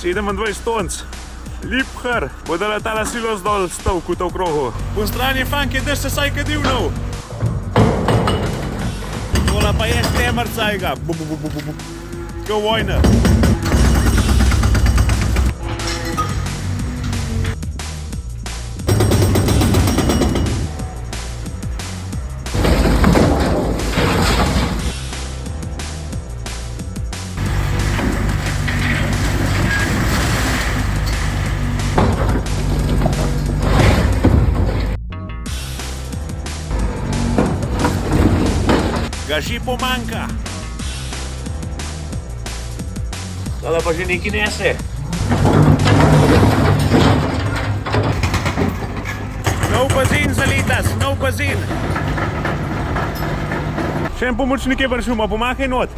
27 tonc. Lipher, bo da letala silos dol stavk v to krogu. Po strani fanke, da se saj kadivnov. Tola pa je stemercajga. Tako vojna. Gaži pomanjka. Tole pa že nekaj nese. Nov bazin za letas, nov bazin. Še en pomočnik je prišel, pomahaj not.